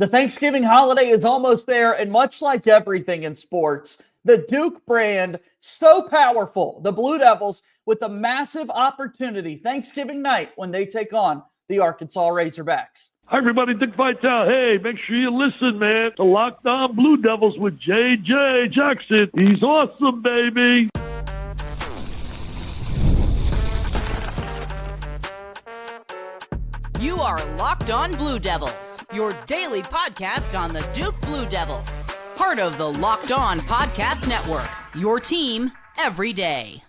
The Thanksgiving holiday is almost there, and much like everything in sports, the Duke brand, so powerful, the Blue Devils with a massive opportunity Thanksgiving night when they take on the Arkansas Razorbacks. Hi, everybody. Dick Vitale. Hey, make sure you listen, man, to Locked On Blue Devils with J.J. Jackson. He's awesome, baby. You are Locked On Blue Devils, your daily podcast on the Duke Blue Devils. Part of the Locked On Podcast Network, your team every day.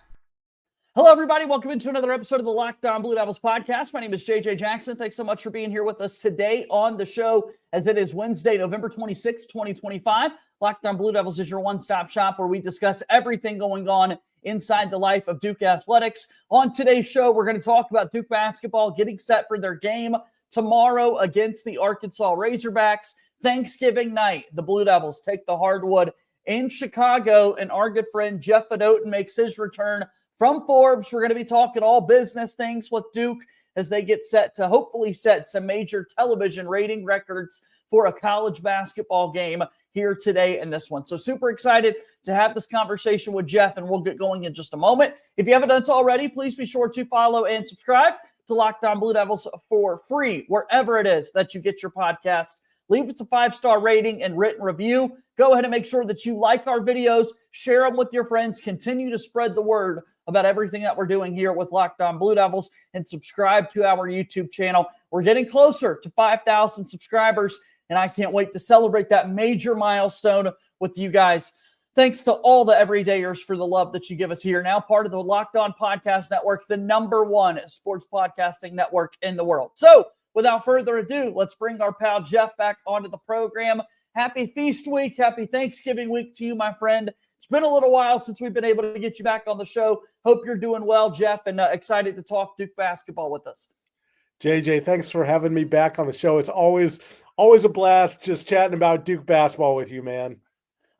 Hello, everybody. Welcome into another episode of the Locked On Blue Devils podcast. My name is JJ Jackson. Thanks so much for being here with us today on the show, as it is Wednesday, November 26, 2025. Locked On Blue Devils is your one-stop shop where we discuss everything going on inside the life of Duke athletics. On today's show, we're going to talk about Duke basketball getting set for their game tomorrow against the Arkansas Razorbacks. Thanksgiving night, the Blue Devils take the hardwood in Chicago, and our good friend Jeff Fedotin makes his return from Forbes. We're going to be talking all business things with Duke as they get set to hopefully set some major television rating records for a college basketball game here today in this one. So super excited to have this conversation with Jeff, and we'll get going in just a moment. If you haven't done so already, please be sure to follow and subscribe to Locked On Blue Devils for free, wherever it is that you get your podcast. Leave us a 5-star rating and written review. Go ahead and make sure that you like our videos, share them with your friends, continue to spread the word about everything that we're doing here with Locked On Blue Devils, and subscribe to our YouTube channel. We're getting closer to 5,000 subscribers, and I can't wait to celebrate that major milestone with you guys. Thanks to all the everydayers for the love that you give us here. Now part of the Locked On Podcast Network, the #1 sports podcasting network in the world. So without further ado, let's bring our pal Jeff back onto the program. Happy Feast Week. Happy Thanksgiving week to you, my friend. It's been a little while since we've been able to get you back on the show. Hope you're doing well, Jeff, and excited to talk Duke basketball with us. JJ, thanks for having me back on the show. It's always a blast just chatting about Duke basketball with you, man.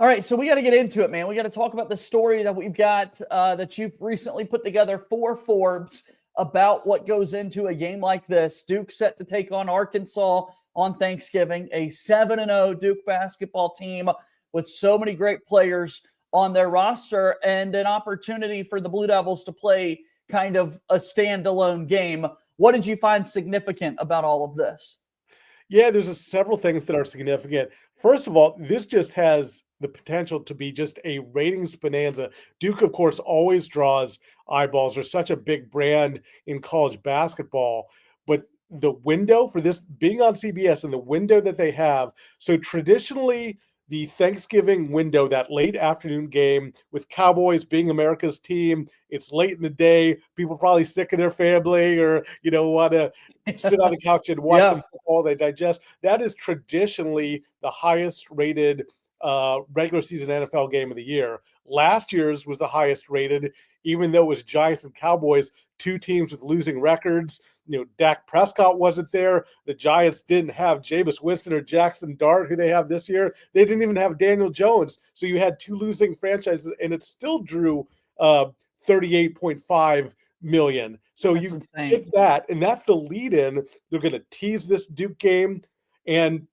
All right, so we got to get into it, man. We got to talk about the story that we've got that you've recently put together for Forbes about what goes into a game like this. Duke set to take on Arkansas on Thanksgiving, a 7-0 Duke basketball team with so many great players on their roster, and an opportunity for the Blue Devils to play kind of a standalone game. What did you find significant about all of this? Yeah, there's several things that are significant. First of all, this just has the potential to be just a ratings bonanza. Duke, of course, always draws eyeballs. They're such a big brand in college basketball, but the window for this being on CBS and the window that they have, so traditionally the Thanksgiving window, that late afternoon game with Cowboys being America's team, it's late in the day. People probably sick of their family or, want to sit on the couch and watch some football. They digest. That is traditionally the highest rated regular season NFL game of the year. Last year's was the highest rated, even though it was Giants and Cowboys, two teams with losing records. Dak Prescott wasn't there. The Giants didn't have Jameis Winston or Jackson Dart, who they have this year. They didn't even have Daniel Jones. So you had two losing franchises, and it still drew 38.5 million. So that's you insane. Get that, and that's the lead-in. They're going to tease this Duke game. And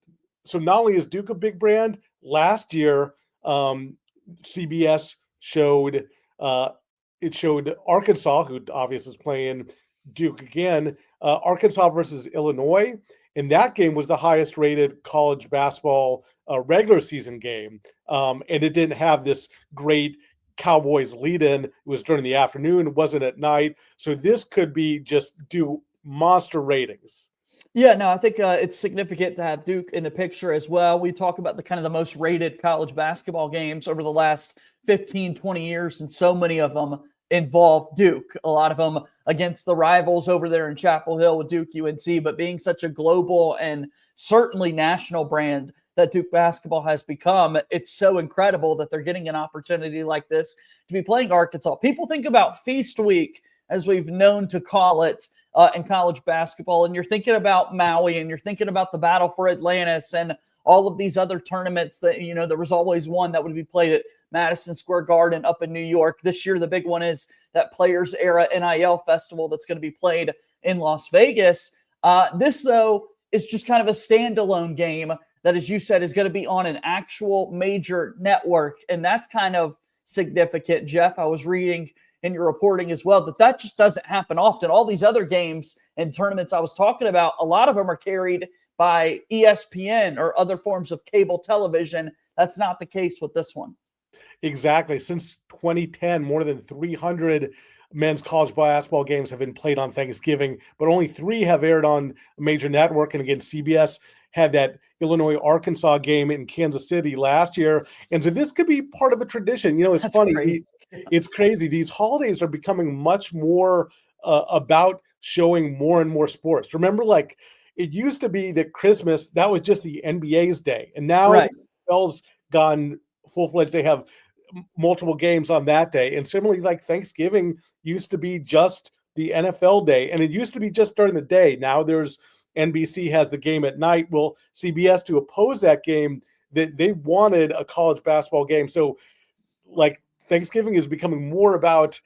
so not only is Duke a big brand, last year CBS showed it showed Arkansas, who obviously is playing Duke again, Arkansas versus Illinois, and that game was the highest rated college basketball regular season game, and it didn't have this great Cowboys lead-in. It was during the afternoon, it wasn't at night, so this could be just do monster ratings. Yeah, no, I think it's significant to have Duke in the picture as well. We talk about the most rated college basketball games over the last 15, 20 years, and so many of them involve Duke. A lot of them against the rivals over there in Chapel Hill with Duke UNC, but being such a global and certainly national brand that Duke basketball has become, it's so incredible that they're getting an opportunity like this to be playing Arkansas. People think about Feast Week, as we've known to call it, in college basketball, and you're thinking about Maui, and you're thinking about the Battle for Atlantis, and all of these other tournaments that, there was always one that would be played at Madison Square Garden up in New York. This year, the big one is that Players Era NIL Festival that's going to be played in Las Vegas. This, though, is just kind of a standalone game that, as you said, is going to be on an actual major network. And that's kind of significant, Jeff. I was reading in your reporting as well that just doesn't happen often. All these other games and tournaments I was talking about, a lot of them are carried by ESPN or other forms of cable television. That's not the case with this one. Exactly. Since 2010, more than 300 men's college basketball games have been played on Thanksgiving, but only 3 have aired on a major network. And again, CBS had that Illinois-Arkansas game in Kansas City last year. And so this could be part of a tradition. It's That's funny. crazy. It's crazy. These holidays are becoming much more about showing more and more sports. Remember, like, it used to be that Christmas, that was just the NBA's day. And now Right. the NFL's gone full-fledged. They have multiple games on that day. And similarly, like Thanksgiving used to be just the NFL day. And it used to be just during the day. Now there's NBC has the game at night. Well, CBS, to oppose that game, that they wanted a college basketball game. So like Thanksgiving is becoming more about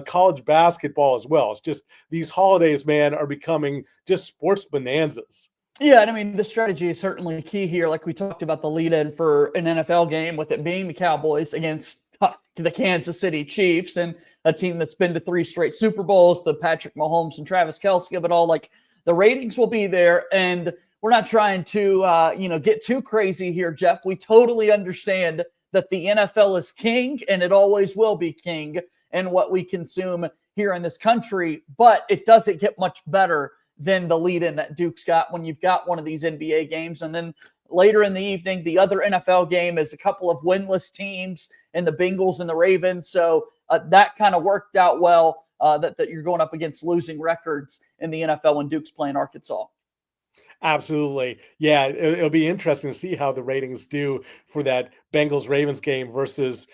college basketball as well. It's just these holidays, man, are becoming just sports bonanzas. Yeah, and I mean, the strategy is certainly key here. Like we talked about the lead-in for an NFL game, with it being the Cowboys against the Kansas City Chiefs, and a team that's been to 3 straight Super Bowls, the Patrick Mahomes and Travis Kelce of it all. Like, the ratings will be there, and we're not trying to, get too crazy here, Jeff. We totally understand that the NFL is king, and it always will be king in what we consume here in this country, but it doesn't get much better than the lead-in that Duke's got when you've got one of these NBA games. And then later in the evening, the other NFL game is a couple of winless teams in the Bengals and the Ravens. So that kind of worked out well, that you're going up against losing records in the NFL when Duke's playing Arkansas. Absolutely. Yeah, it'll be interesting to see how the ratings do for that Bengals-Ravens game versus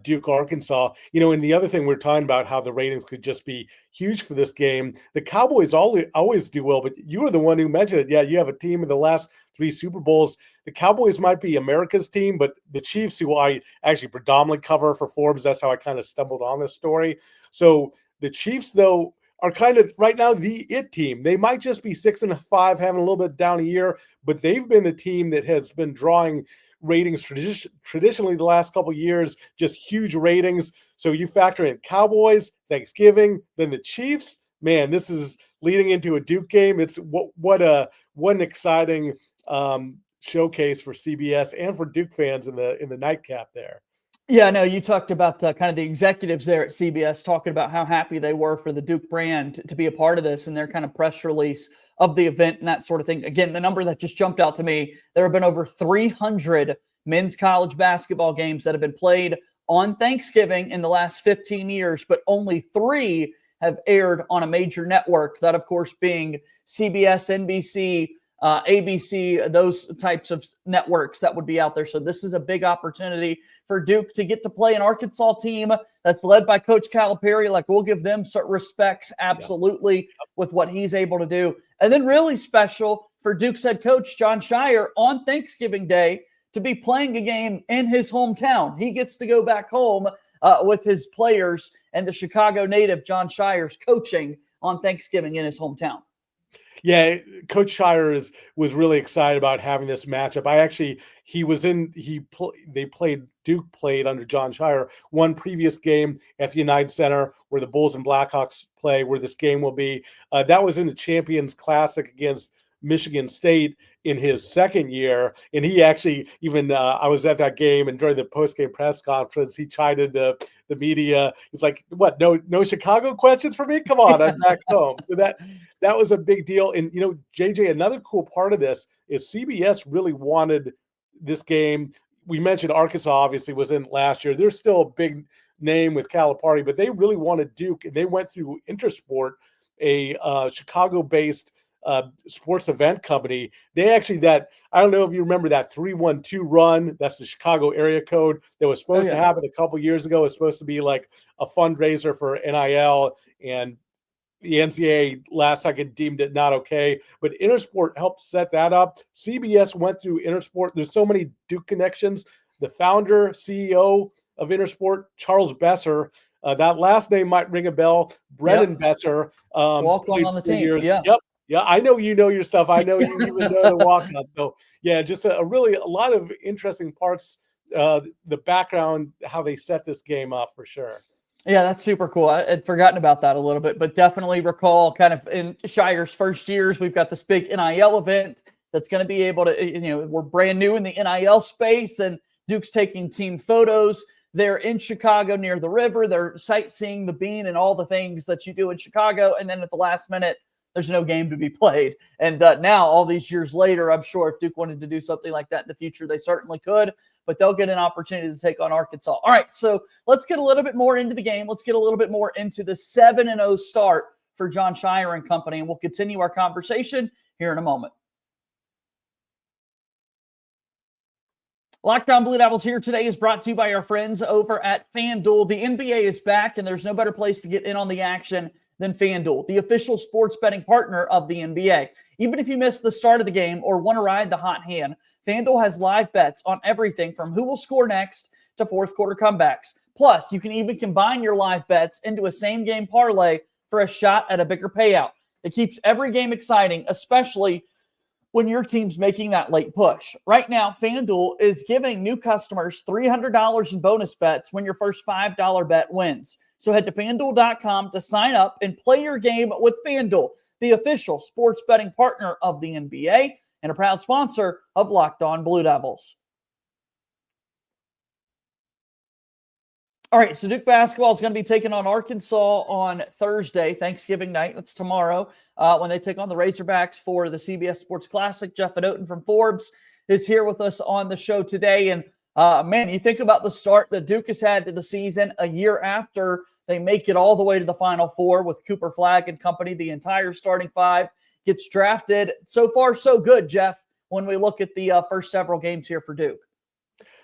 Duke-Arkansas. And the other thing we're talking about, how the ratings could just be huge for this game. The Cowboys always do well, but you were the one who mentioned it. Yeah, you have a team in the last 3 Super Bowls. The Cowboys might be America's team, but the Chiefs, who I actually predominantly cover for Forbes, that's how I kind of stumbled on this story. So the Chiefs, though, are kind of right now the it team. They might just be 6-5, having a little bit down a year, but they've been the team that has been drawing ratings traditionally the last couple of years, just huge ratings. So you factor in Cowboys, Thanksgiving, then the Chiefs. Man, this is leading into a Duke game. It's what an exciting showcase for CBS and for Duke fans in the nightcap there. Yeah, no, you talked about kind of the executives there at CBS talking about how happy they were for the Duke brand to be a part of this and their kind of press release of the event and that sort of thing. Again, the number that just jumped out to me, there have been over 300 men's college basketball games that have been played on Thanksgiving in the last 15 years, but only 3 have aired on a major network, that, of course, being CBS, NBC, ABC, those types of networks that would be out there. So this is a big opportunity for Duke to get to play an Arkansas team that's led by Coach Calipari. Like, we'll give them certain respects, absolutely, with what he's able to do. And then really special for Duke's head coach, Jon Scheyer, on Thanksgiving Day to be playing a game in his hometown. He gets to go back home with his players, and the Chicago native, Jon Scheyer's coaching on Thanksgiving in his hometown. Yeah, Coach Scheyer was really excited about having this matchup. Duke played under Jon Scheyer one previous game at the United Center where the Bulls and Blackhawks play, where this game will be. That was in the Champions Classic against Michigan State in his second year. And he actually even, I was at that game, and during the post-game press conference, he chided the media. He's like, what, no Chicago questions for me? Come on, I'm back home. So that was a big deal. And, JJ, another cool part of this is CBS really wanted this game. We mentioned Arkansas obviously was in last year. They're still a big name with Calipari, but they really wanted Duke, and they went through Intersport, a Chicago-based sports event company. They actually, I don't know if you remember that 312 run, that's the Chicago area code, that was supposed to happen a couple years ago. It was supposed to be like a fundraiser for NIL, and the NCAA last second deemed it not okay, but Intersport helped set that up. CBS went through Intersport. There's so many Duke connections. The founder, CEO of Intersport, Charles Besser, that last name might ring a bell. Brennan Besser. Walk on the team. Years. Yeah. Yep. Yeah, I know you know your stuff. I know you even know the walkout. So yeah, just a lot of interesting parts. The background, how they set this game up for sure. Yeah, that's super cool. I had forgotten about that a little bit, but definitely recall kind of in Scheyer's first years, we've got this big NIL event that's going to be able to, we're brand new in the NIL space, and Duke's taking team photos. They're in Chicago near the river. They're sightseeing the Bean and all the things that you do in Chicago. And then at the last minute, there's no game to be played. And now, all these years later, I'm sure if Duke wanted to do something like that in the future, they certainly could. But they'll get an opportunity to take on Arkansas. All right, so let's get a little bit more into the game. Let's get a little bit more into the 7-0 start for Jon Scheyer and company, and we'll continue our conversation here in a moment. Locked On Blue Devils here today is brought to you by our friends over at FanDuel. The NBA is back, and there's no better place to get in on the action than FanDuel, the official sports betting partner of the NBA. Even if you missed the start of the game or want to ride the hot hand, FanDuel has live bets on everything from who will score next to fourth quarter comebacks. Plus, you can even combine your live bets into a same-game parlay for a shot at a bigger payout. It keeps every game exciting, especially when your team's making that late push. Right now, FanDuel is giving new customers $300 in bonus bets when your first $5 bet wins. So head to FanDuel.com to sign up and play your game with FanDuel, the official sports betting partner of the NBA and a proud sponsor of Locked On Blue Devils. All right, so Duke basketball is going to be taking on Arkansas on Thursday, Thanksgiving night. That's tomorrow when they take on the Razorbacks for the CBS Sports Classic. Jeff Fedotin from Forbes is here with us on the show today. And man, you think about the start that Duke has had to the season a year after they make it all the way to the Final Four with Cooper Flagg and company. The entire starting five gets drafted. So far, so good, Jeff, when we look at the first several games here for Duke.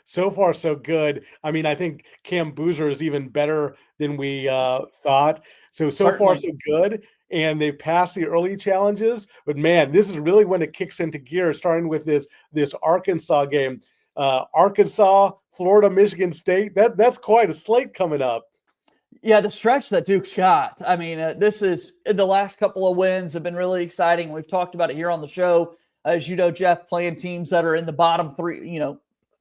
So far, so good. I mean, I think Cam Boozer is even better than we thought. So Certainly. Far, so good. And they've passed the early challenges. But, man, this is really when it kicks into gear, starting with this Arkansas game. Arkansas, Florida, Michigan State. That's quite a slate coming up. Yeah, the stretch that Duke's got. I mean, this is the last couple of wins have been really exciting. We've talked about it here on the show. As you know, Jeff, playing teams that are in the bottom three,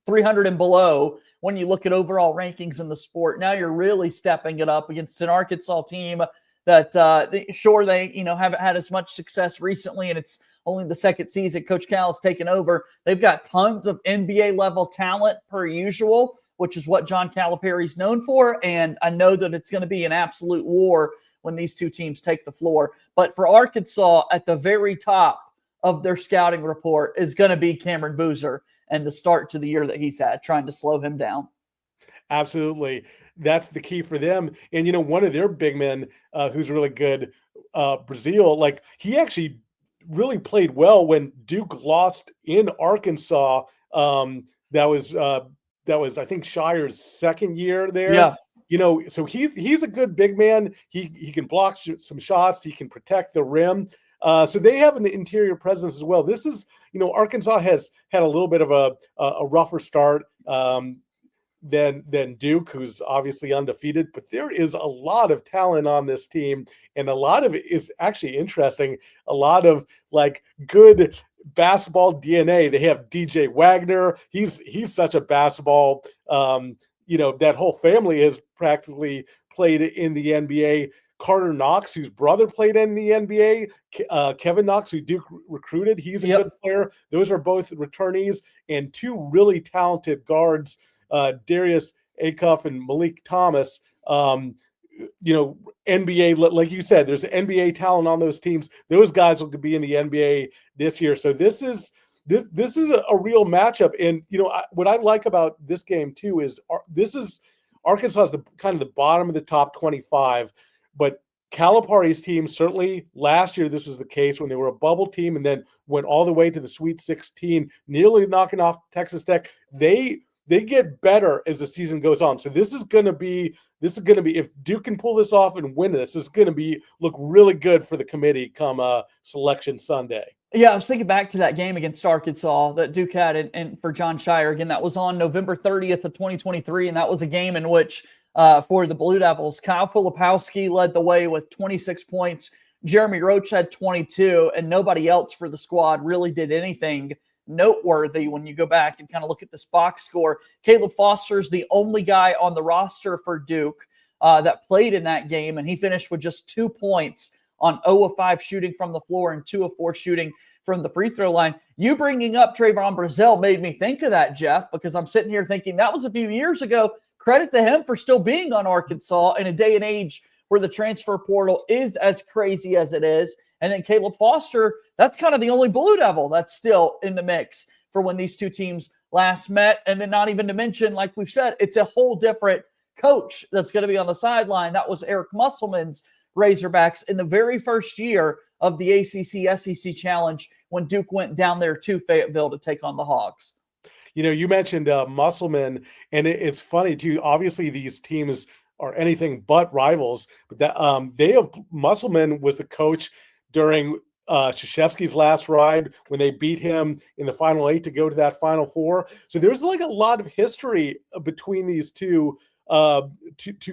300 and below when you look at overall rankings in the sport. Now you're really stepping it up against an Arkansas team that they haven't had as much success recently, and it's only the second season Coach Cal has taken over. They've got tons of NBA level talent per usual, which is what John Calipari is known for, and I know that it's going to be an absolute war when these two teams take the floor. But for Arkansas, at the very top of their scouting report is going to be Cameron Boozer and the start to the year that he's had, trying to slow him down. Absolutely. That's the key for them. And, one of their big men who's really good, Brazil, he actually really played well when Duke lost in Arkansas. That was, I think, Scheyer's second year there. Yeah. So he's a good big man. He can block some shots. He can protect the rim. So they have an interior presence as well. This is, Arkansas has had a little bit of a rougher start than Duke, who's obviously undefeated. But there is a lot of talent on this team, and a lot of it is actually interesting. A lot of good basketball DNA. They have DJ Wagner. He's such a basketball. That whole family has practically played in the NBA. Carter Knox, whose brother played in the NBA, Kevin Knox, who Duke recruited, he's a good player. Those are both returnees, and two really talented guards, Darius Acuff and Malik Thomas. NBA, like you said, there's NBA talent on those teams. Those guys will be in the NBA this year. So this is a real matchup. And what I like about this game too is Arkansas is the kind of the bottom of the top 25. But Calipari's team, certainly last year, this was the case when they were a bubble team and then went all the way to the Sweet 16, nearly knocking off Texas Tech. They get better as the season goes on. So this is going to be, if Duke can pull this off and win this, it's going to look really good for the committee come Selection Sunday. Yeah, I was thinking back to that game against Arkansas that Duke had, and for Jon Scheyer, again, that was on November 30th of 2023, and that was a game in which for the Blue Devils, Kyle Filipowski led the way with 26 points. Jeremy Roach had 22, and nobody else for the squad really did anything noteworthy when you go back and kind of look at this box score. Caleb Foster's the only guy on the roster for Duke that played in that game, and he finished with just 2 points on 0 of 5 shooting from the floor and 2 of 4 shooting from the free throw line. You bringing up Trayvon Brazile made me think of that, Jeff, because I'm sitting here thinking that was a few years ago. Credit to him for still being on Arkansas in a day and age where the transfer portal is as crazy as it is. And then Caleb Foster, that's kind of the only Blue Devil that's still in the mix for when these two teams last met. And then not even to mention, like we've said, it's a whole different coach that's going to be on the sideline. That was Eric Musselman's Razorbacks in the very first year of the ACC SEC Challenge when Duke went down there to Fayetteville to take on the Hogs. You mentioned Musselman, and it's funny too. Obviously, these teams are anything but rivals, but that Musselman was the coach during Krzyzewski's last ride when they beat him in the Final 8 to go to that Final 4. So there's like a lot of history between these two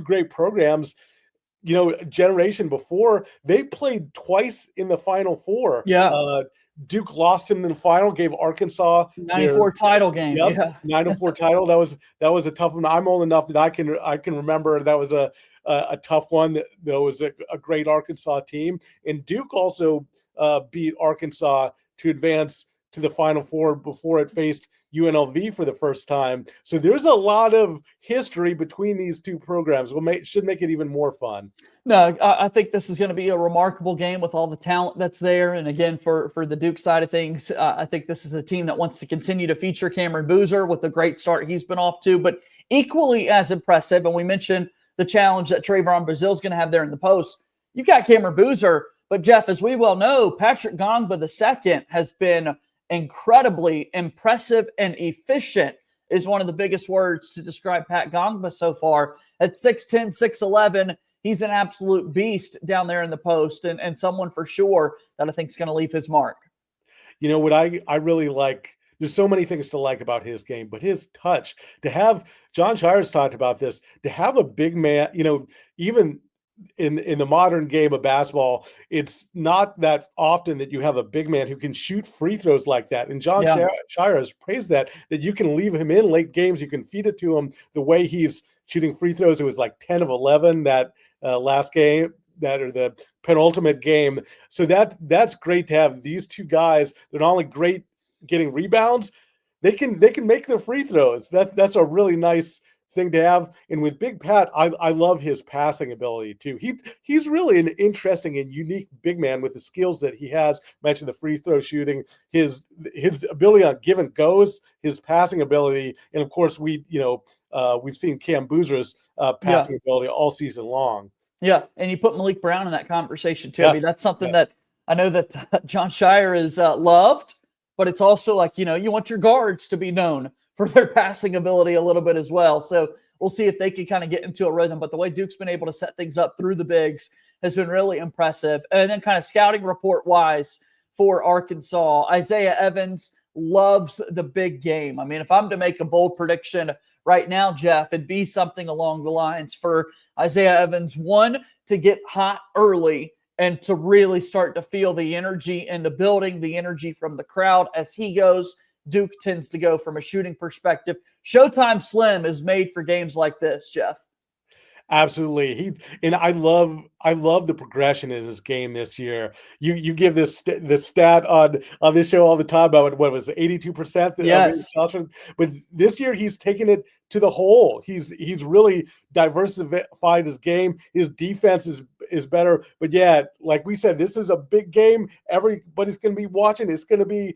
great programs. Generation before, they played twice in the Final 4. Yeah. Duke lost him in the final, gave Arkansas 94 title game. Yep, Yeah. 94 title. That was a tough one. I'm old enough that I can remember that was a tough one. That was a great Arkansas team. And Duke also beat Arkansas to advance to the Final 4 before it faced UNLV for the first time. So there's a lot of history between these two programs. Should make it even more fun. No, I think this is going to be a remarkable game with all the talent that's there. And again, for the Duke side of things, I think this is a team that wants to continue to feature Cameron Boozer with the great start he's been off to. But equally as impressive, and we mentioned the challenge that Trayvon Brazile is going to have there in the post, you got Cameron Boozer. But Jeff, as we well know, Patrick Ngongba II has been incredibly impressive and efficient is one of the biggest words to describe Pat Ngongba so far. At 6'10", 6'11", he's an absolute beast down there in the post and someone for sure that I think is going to leave his mark. What I really like, there's so many things to like about his game, but his touch, to have, Jon Scheyer's talked about this, to have a big man, even in the modern game of basketball, it's not that often that you have a big man who can shoot free throws like that. And Jon Scheyer has praised that you can leave him in late games. You can feed it to him the way he's shooting free throws. It was like 10 of 11 that last game, or the penultimate game. So that's great to have these two guys. They're not only great getting rebounds, they can make their free throws. That's a really nice thing to have. And with Big Pat, I love his passing ability too. He's really an interesting and unique big man with the skills that he has. Mentioned the free throw shooting, his ability on give and goes, his passing ability, and of course we've seen Cam Boozer's passing ability all season long. Yeah, and you put Malik Brown in that conversation too. Yes. I mean, that's something that I know that Jon Scheyer is loved, but it's also like, you want your guards to be known for their passing ability a little bit as well. So we'll see if they can kind of get into a rhythm. But the way Duke's been able to set things up through the bigs has been really impressive. And then kind of scouting report-wise for Arkansas, Isaiah Evans loves the big game. I mean, if I'm to make a bold prediction right now, Jeff, it'd be something along the lines for Isaiah Evans, one, to get hot early and to really start to feel the energy in the building, the energy from the crowd as he goes. Duke tends to go from a shooting perspective. Showtime Slim is made for games like this, Jeff. Absolutely. I love the progression in his game this year. You give this stat on this show all the time about what was it, 82%? Yes. But this year he's taken it to the hole. He's really diversified his game. His defense is better. But yeah, like we said, this is a big game. Everybody's going to be watching. It's going to be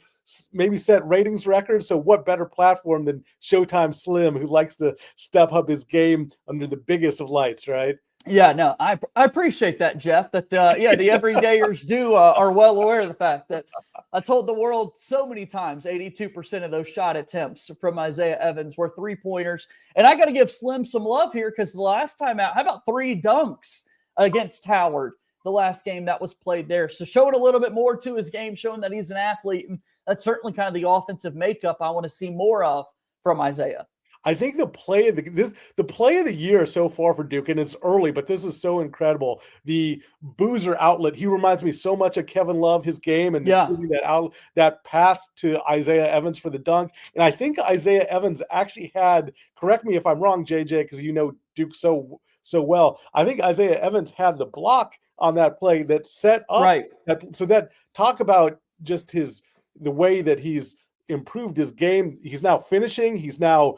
maybe set ratings records. So what better platform than Showtime Slim, who likes to step up his game under the biggest of lights, right? Yeah, no, I appreciate that, Jeff. That the everydayers are well aware of the fact that I told the world so many times 82% of those shot attempts from Isaiah Evans were 3-pointers. And I got to give Slim some love here because the last time out, how about 3 dunks against Howard, the last game that was played there? So showing a little bit more to his game, showing that he's an athlete. And that's certainly kind of the offensive makeup I want to see more of from Isaiah. I think the play of the year so far for Duke, and it's early, but this is so incredible. The Boozer outlet, he reminds me so much of Kevin Love, his game, and including that pass to Isaiah Evans for the dunk. And I think Isaiah Evans actually had, correct me if I'm wrong, JJ, because you know Duke so well. I think Isaiah Evans had the block on that play that set up that talk about just the way that he's improved his game. He's now finishing. He's now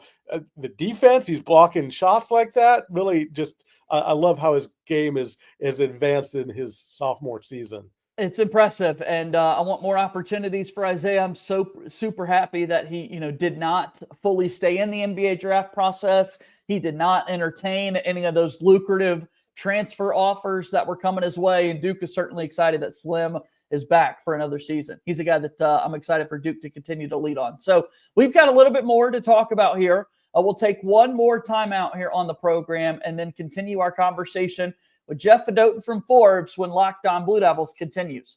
the defense. He's blocking shots like that. Really, just I love how his game is advanced in his sophomore season. It's impressive, and I want more opportunities for Isaiah. I'm so super happy that he, did not fully stay in the NBA draft process. He did not entertain any of those lucrative transfer offers that were coming his way, and Duke is certainly excited that Slim is back for another season. He's a guy that I'm excited for Duke to continue to lead on. So we've got a little bit more to talk about here. We'll take one more timeout here on the program and then continue our conversation with Jeff Fedotin from Forbes when Locked On Blue Devils continues.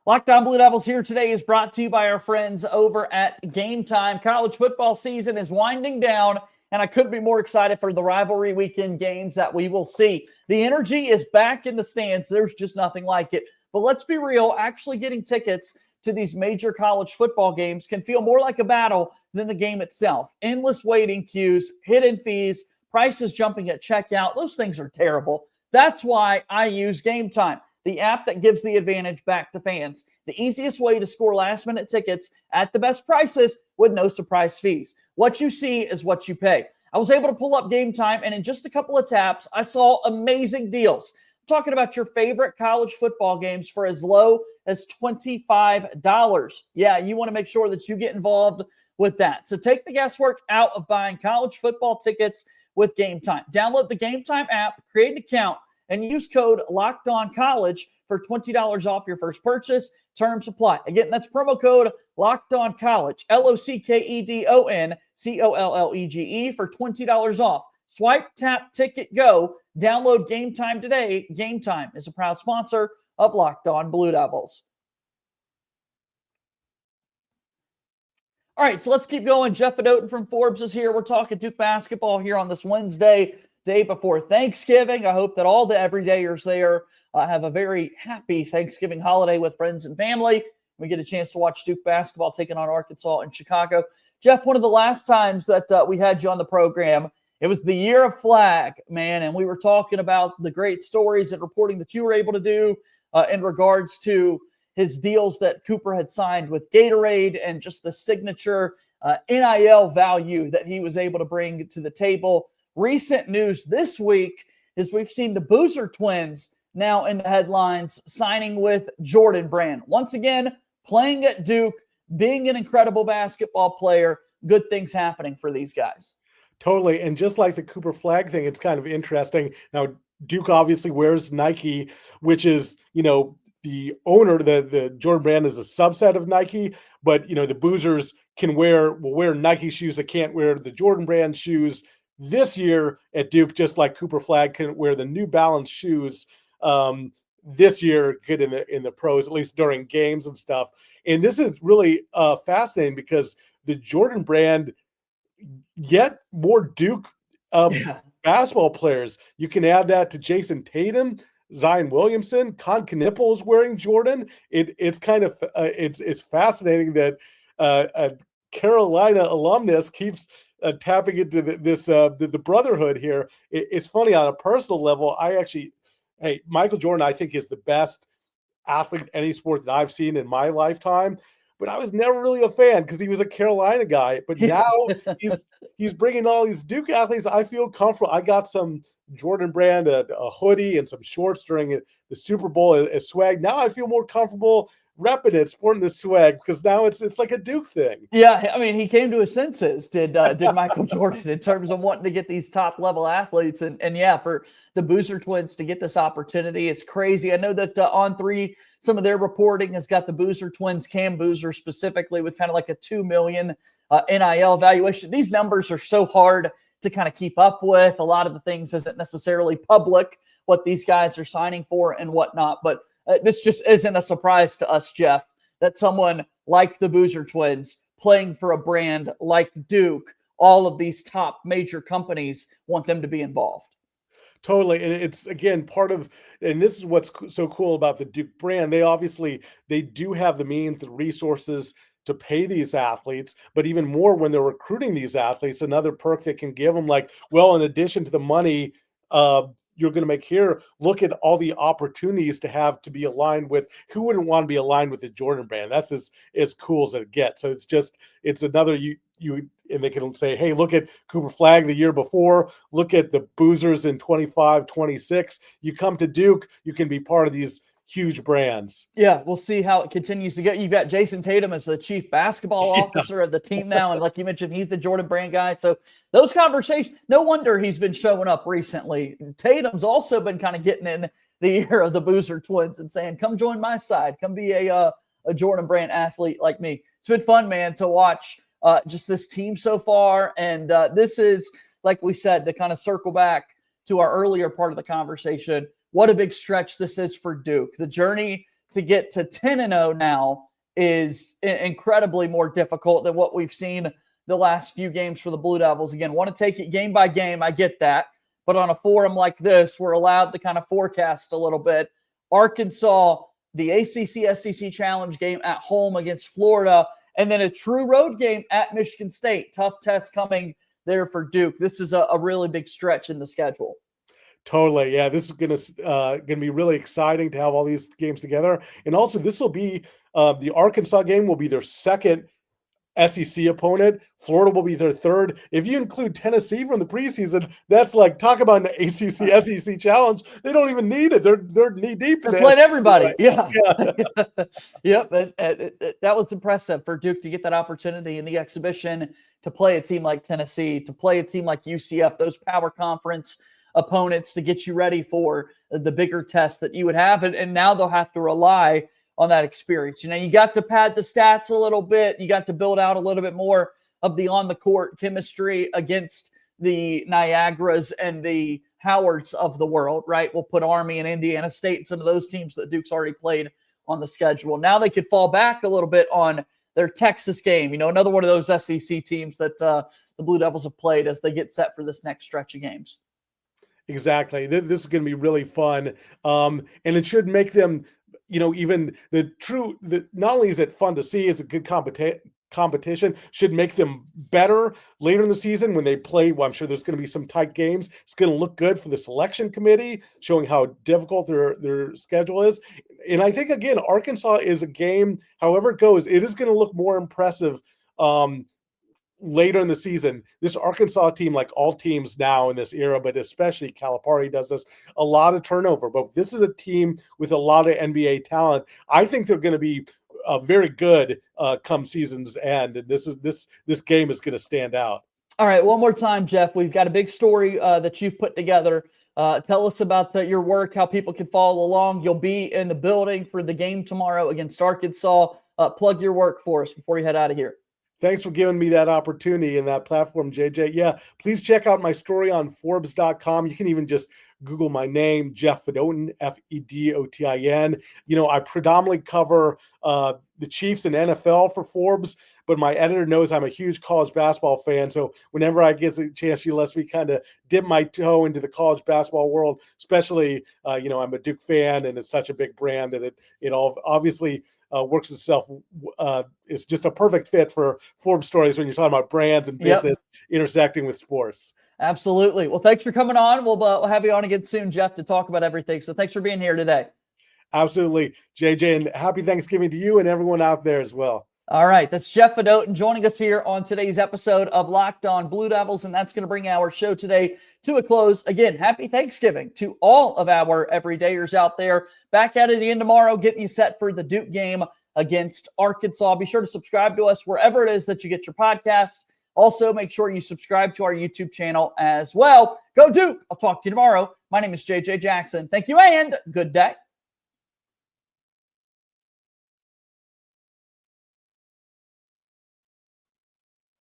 Locked On Blue Devils here today is brought to you by our friends over at Game Time. College football season is winding down, and I couldn't be more excited for the rivalry weekend games that we will see. The energy is back in the stands. There's just nothing like it. But let's be real, actually getting tickets to these major college football games can feel more like a battle than the game itself. Endless waiting queues, hidden fees, prices jumping at checkout. Those things are terrible. That's why I use Game Time, the app that gives the advantage back to fans. The easiest way to score last-minute tickets at the best prices with no surprise fees. What you see is what you pay. I was able to pull up Game Time, and in just a couple of taps, I saw amazing deals. I'm talking about your favorite college football games for as low as $25. Yeah, you want to make sure that you get involved with that. So take the guesswork out of buying college football tickets with Game Time. Download the Game Time app, create an account, and use code LOCKEDONCOLLEGE for $20 off your first purchase. Terms apply. Again, that's promo code LOCKEDONCOLLEGE, LOCKEDONCOLLEGE for $20 off. Swipe, tap, ticket, go. Download Game Time today. Game Time is a proud sponsor of Locked On Blue Devils. All right, so let's keep going. Jeff Fedotin from Forbes is here. We're talking Duke basketball here on this Wednesday, day before Thanksgiving. I hope that all the everydayers there have a very happy Thanksgiving holiday with friends and family. We get a chance to watch Duke basketball taking on Arkansas in Chicago. Jeff, one of the last times that we had you on the program, it was the year of flag, man, and we were talking about the great stories and reporting that you were able to do in regards to his deals that Cooper had signed with Gatorade and just the signature NIL value that he was able to bring to the table. Recent news this week is we've seen the Boozer twins now in the headlines, signing with Jordan Brand. Once again, playing at Duke, being an incredible basketball player, good things happening for these guys. Totally. And just like the Cooper flag thing, it's kind of interesting. Now, Duke obviously wears Nike, which is, the owner, the Jordan Brand is a subset of Nike, but, the Boozers will wear Nike shoes. They can't wear the Jordan Brand shoes. This year at Duke, just like Cooper Flag couldn't wear the New Balance shoes this year, good in the pros, at least during games and stuff. And this is really fascinating because the Jordan Brand get more Duke basketball players. You can add that to Jason Tatum, Zion Williamson, Con Knippel is wearing Jordan. It's kind of it's fascinating that a Carolina alumnus keeps tapping into the brotherhood here. It's funny on a personal level. Michael Jordan, I think, is the best athlete in any sport that I've seen in my lifetime. But I was never really a fan because he was a Carolina guy. But now he's bringing all these Duke athletes. I feel comfortable. I got some Jordan Brand, a hoodie and some shorts during the Super Bowl as swag. Now I feel more comfortable repping it, sporting the swag, because now it's like a Duke thing. Yeah, I mean, he came to his senses, did Michael Jordan, in terms of wanting to get these top-level athletes. And yeah, for the Boozer twins to get this opportunity is crazy. I know that On3, some of their reporting has got the Boozer twins, Cam Boozer specifically, with kind of like a $2 million NIL valuation. These numbers are so hard to kind of keep up with. A lot of the things isn't necessarily public, what these guys are signing for and whatnot. But this just isn't a surprise to us, Jeff, that someone like the Boozer twins playing for a brand like Duke, all of these top major companies want them to be involved. Totally. And it's, again, part of, and this is what's so cool about the Duke brand. They do have the means, the resources to pay these athletes, but even more when they're recruiting these athletes, another perk they can give them, like, well, in addition to the money you're going to make here, look at all the opportunities to be aligned with. Who wouldn't want to be aligned with the Jordan brand? That's as cool as it gets. So it's another, and they can say, hey, look at Cooper Flagg the year before, look at the Boozers in 25, 26. You come to Duke, you can be part of these huge brands. Yeah, we'll see how it continues to go. You've got Jason Tatum as the chief basketball officer of the team now. And like you mentioned, he's the Jordan brand guy. So those conversations, no wonder he's been showing up recently. Tatum's also been kind of getting in the ear of the Boozer twins and saying, come join my side. Come be a Jordan brand athlete like me. It's been fun, man, to watch just this team so far. And this is, like we said, to kind of circle back to our earlier part of the conversation, what a big stretch this is for Duke. The journey to get to 10-0 now is incredibly more difficult than what we've seen the last few games for the Blue Devils. Again, want to take it game by game. I get that. But on a forum like this, we're allowed to kind of forecast a little bit. Arkansas, the ACC SEC Challenge game at home against Florida, and then a true road game at Michigan State. Tough test coming there for Duke. This is a really big stretch in the schedule. Totally. Yeah, this is gonna be really exciting to have all these games together. And also, this will be the Arkansas game will be their second SEC opponent. Florida will be their third. If you include Tennessee from the preseason, that's like, talk about an ACC SEC challenge. They don't even need it. They're knee deep. They're playing everybody. Right? Yeah. Yep. And that was impressive for Duke to get that opportunity in the exhibition to play a team like Tennessee, to play a team like UCF, those power conference opponents, to get you ready for the bigger test that you would have. And now they'll have to rely on that experience. You know, you got to pad the stats a little bit. You got to build out a little bit more of the on-the-court chemistry against the Niagaras and the Howards of the world, right? We'll put Army and Indiana State and some of those teams that Duke's already played on the schedule. Now they could fall back a little bit on their Texas game, you know, another one of those SEC teams that the Blue Devils have played as they get set for this next stretch of games. Exactly. This is going to be really fun. And it should make them, you know, even not only is it fun to see, it's a good competition, should make them better later in the season when they play. Well, I'm sure there's going to be some tight games. It's going to look good for the selection committee, showing how difficult their schedule is. And I think, again, Arkansas is a game, however it goes, it is going to look more impressive later in the season. This Arkansas team, like all teams now in this era, but especially Calipari does this, a lot of turnover. But this is a team with a lot of NBA talent. I think they're going to be very good come season's end. And this game is going to stand out. All right, one more time, Jeff. We've got a big story that you've put together. Tell us about your work, how people can follow along. You'll be in the building for the game tomorrow against Arkansas. Plug your work for us before you head out of here. Thanks for giving me that opportunity and that platform, JJ. Yeah, please check out my story on Forbes.com. You can even just Google my name, Jeff Fedotin, Fedotin. You know, I predominantly cover the Chiefs and NFL for Forbes, but my editor knows I'm a huge college basketball fan. So whenever I get a chance, she lets me kind of dip my toe into the college basketball world, especially, you know, I'm a Duke fan and it's such a big brand that it all obviously works itself. It's just a perfect fit for Forbes stories when you're talking about brands and business intersecting with sports. Absolutely. Well, thanks for coming on. We'll have you on again soon, Jeff, to talk about everything. So thanks for being here today. Absolutely, JJ, and happy Thanksgiving to you and everyone out there as well. All right, that's Jeff Fedotin joining us here on today's episode of Locked On Blue Devils, and that's going to bring our show today to a close. Again, happy Thanksgiving to all of our everydayers out there. Back at it again tomorrow, getting you set for the Duke game against Arkansas. Be sure to subscribe to us wherever it is that you get your podcasts. Also, make sure you subscribe to our YouTube channel as well. Go Duke! I'll talk to you tomorrow. My name is JJ Jackson. Thank you and good day.